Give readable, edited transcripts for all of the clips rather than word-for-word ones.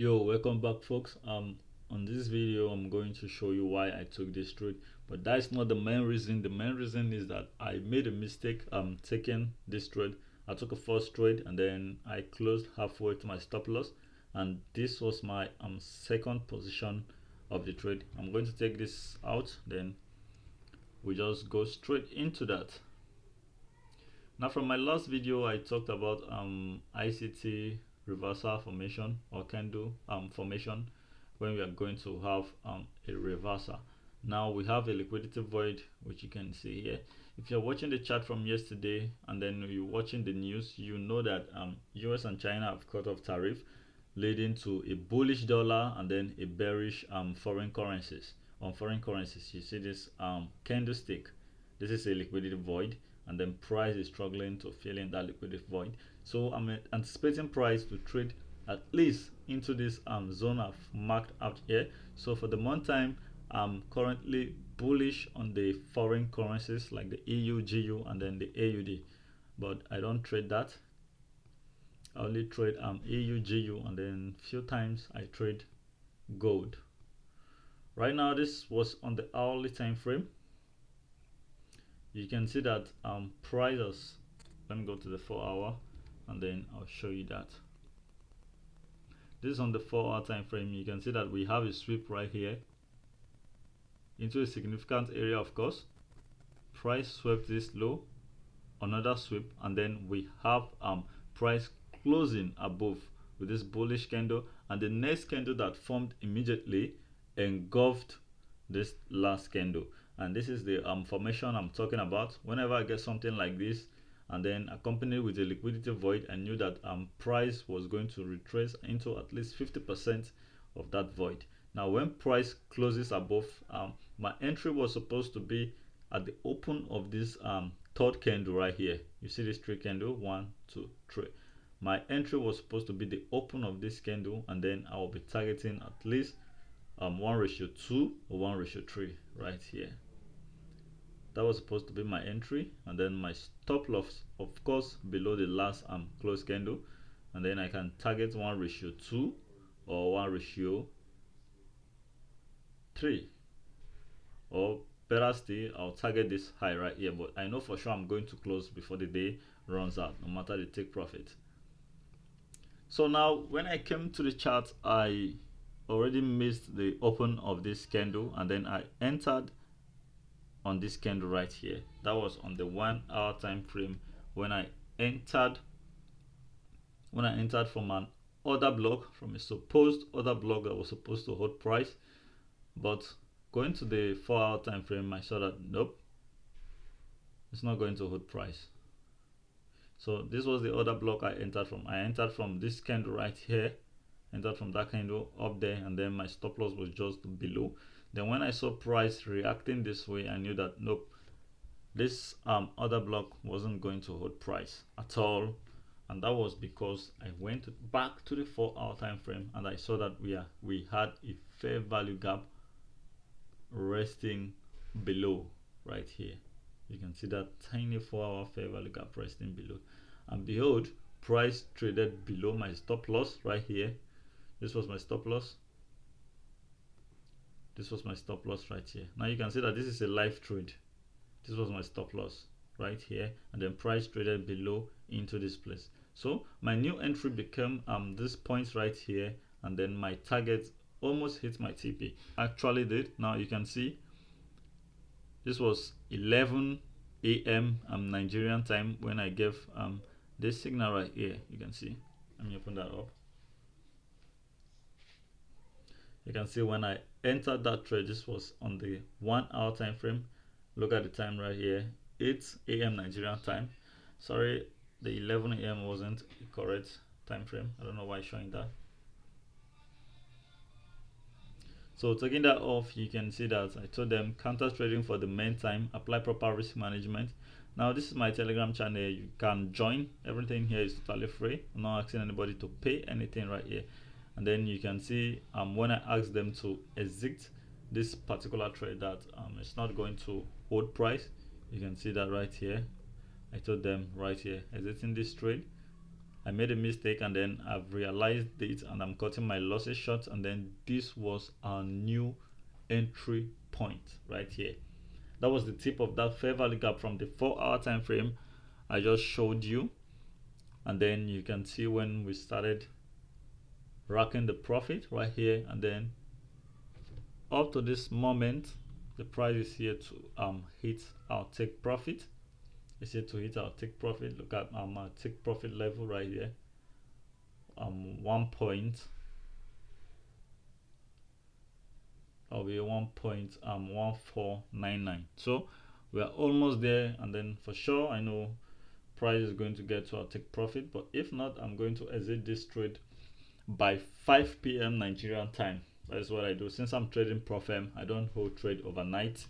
Yo, welcome back folks. On this video I'm going to show you why I took this trade, but that's not the main reason. The main reason is that I made a mistake taking this trade. I took a first trade and then I closed halfway to my stop loss, and this was my second position of the trade. I'm going to take this out, then we just go straight into that. Now from my last video I talked about ICT reversal formation or candle formation when we are going to have a reversal. Now we have a liquidity void, which you can see here. If you're watching the chart from yesterday and then you're watching the news, you know that US and China have cut off tariff, leading to a bullish dollar and then a bearish foreign currencies. On foreign currencies, you see this candlestick. This is a liquidity void, and then price is struggling to fill in that liquidity void. So I'm anticipating price to trade at least into this zone I've marked out here. So for the month time, I'm currently bullish on the foreign currencies like the EU, GU, and then the AUD, but I don't trade that. I only trade EU, GU, and then few times I trade gold. Right now this was on the hourly time frame. You can see that prices, let me go to the 4 hour and then I'll show you that. This is on the 4 hour time frame. You can see that we have a sweep right here into a significant area. Of course, price swept this low, another sweep, and then we have price closing above with this bullish candle, and the next candle that formed immediately engulfed this last candle. And this is the formation I'm talking about. Whenever I get something like this and then accompanied with a liquidity void, I knew that price was going to retrace into at least 50% of that void. Now when price closes above, my entry was supposed to be at the open of this third candle right here. You see this three candle, 1 2 3. My entry was supposed to be the open of this candle, and then I will be targeting at least 1:2 or 1:3 right here. That was supposed to be my entry, and then my stop loss, of course, below the last close candle, and then I can target 1:2 or 1:3, or better still, I'll target this high right here. But I know for sure I'm going to close before the day runs out, no matter the take profit. So now when I came to the chart, I already missed the open of this candle, and then I entered on this candle right here. That was on the 1 hour time frame when I entered from an order block, from a supposed order block that was supposed to hold price. But going to the 4 hour time frame, I saw that nope, it's not going to hold price. So this was the order block I entered from. I entered from this candle right here, entered from that candle up there, and then my stop loss was just below. Then when I saw price reacting this way, I knew that nope, this order block wasn't going to hold price at all. And that was because I went back to the 4 hour time frame and I saw that we had a fair value gap resting below right here. You can see that tiny 4 hour fair value gap resting below, and behold, price traded below my stop loss right here. This was my stop loss. This was my stop loss right here. Now you can see that this is a live trade. This was my stop loss right here, and then price traded below into this place. So my new entry became this point right here, and then my target almost hit my TP. Actually did. Now you can see this was 11 a.m. Nigerian time when I gave this signal right here. You can see. Let me open that up. You can see when I entered that trade, this was on the 1 hour time frame. Look at the time right here, 8 a.m. Nigerian time. Sorry, the 11 a.m. wasn't the correct time frame. I don't know why it's showing that. So taking that off, you can see that I told them counter trading for the main time, apply proper risk management. Now this is my Telegram channel. You can join. Everything here is totally free. I'm not asking anybody to pay anything right here. And then you can see when I ask them to exit this particular trade that it's not going to hold price. You can see that right here. I told them right here, exiting this trade. I made a mistake and then I've realized it and I'm cutting my losses short, and then this was our new entry point right here. That was the tip of that fair value gap from the 4-hour time frame I just showed you. And then you can see when we started racking the profit right here, and then up to this moment the price is here to hit our take profit. It's here to hit our take profit. Look at our take profit level right here, 1.1499. So we are almost there, and then for sure I know price is going to get to our take profit, but if not, I'm going to exit this trade by 5 p.m. Nigerian time. That is what I do. Since I'm trading Profem, I don't hold trade overnight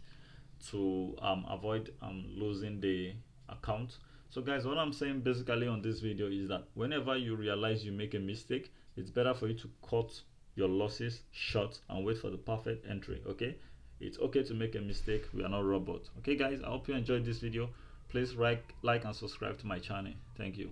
to avoid losing the account. So guys, what I'm saying basically on this video is that whenever you realize you make a mistake, it's better for you to cut your losses short and wait for the perfect entry. Okay, it's okay to make a mistake. We are not robots. Okay guys, I hope you enjoyed this video. Please like and subscribe to my channel. Thank you.